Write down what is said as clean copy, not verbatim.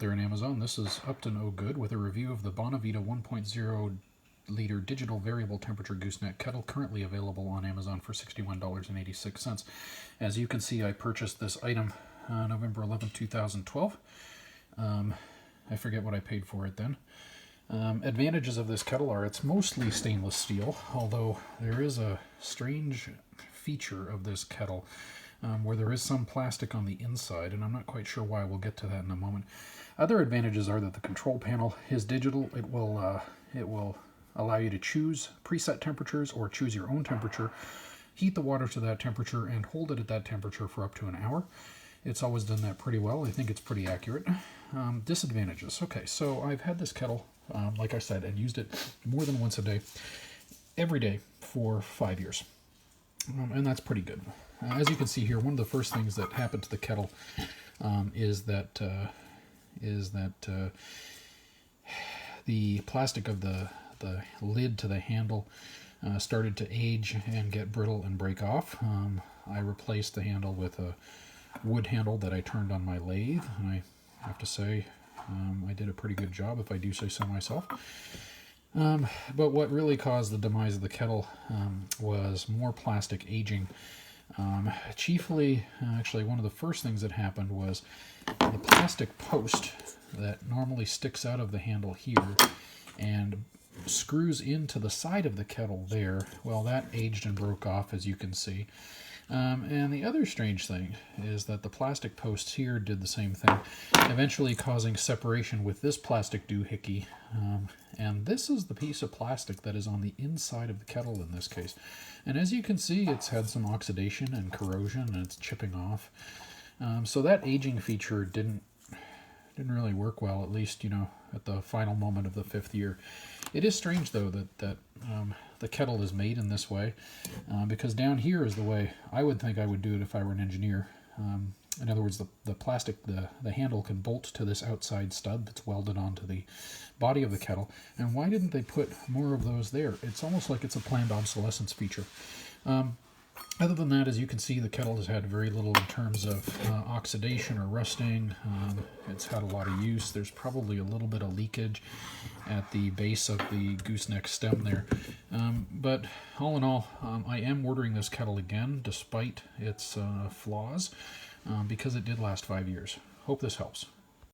there in Amazon. This is up to no good with a review of the Bonavita 1.0 liter digital variable temperature gooseneck kettle, currently available on Amazon for $61.86. As you can see, I purchased this item November 11, 2012. I forget what I paid for it then. Advantages of this kettle are it's mostly stainless steel, although there is a strange feature of this kettle where there is some plastic on the inside, and I'm not quite sure why. We'll get to that in a moment. Other advantages are that the control panel is digital. It will allow you to choose preset temperatures or choose your own temperature, heat the water to that temperature, and hold it at that temperature for up to an hour. It's always done that pretty well. I think it's pretty accurate. Disadvantages. Okay, so I've had this kettle, like I said, and used it more than once a day, every day for 5 years. And that's pretty good. As you can see here, one of the first things that happened to the kettle is that the plastic of the lid to the handle started to age and get brittle and break off. I replaced the handle with a wood handle that I turned on my lathe, and I have to say I did a pretty good job, if I do say so myself. But what really caused the demise of the kettle was more plastic aging. Chiefly, actually, one of the first things that happened was the plastic post that normally sticks out of the handle here and screws into the side of the kettle there. Well, that aged and broke off, as you can see. And the other strange thing is that the plastic posts here did the same thing, eventually causing separation with this plastic doohickey. And this is the piece of plastic that is on the inside of the kettle in this case. And as you can see, it's had some oxidation and corrosion, and it's chipping off. So that aging feature didn't really work well, at least, at the final moment of the 5th year. It is strange, though, that the kettle is made in this way, because down here is the way I would think I would do it if I were an engineer. In other words, the plastic, the handle can bolt to this outside stud that's welded onto the body of the kettle. And why didn't they put more of those there? It's almost like it's a planned obsolescence feature. Other than that, as you can see, the kettle has had very little in terms of oxidation or rusting. It's had a lot of use. There's probably a little bit of leakage at the base of the gooseneck stem there. But all in all, I am ordering this kettle again, despite its flaws, because it did last 5 years. Hope this helps.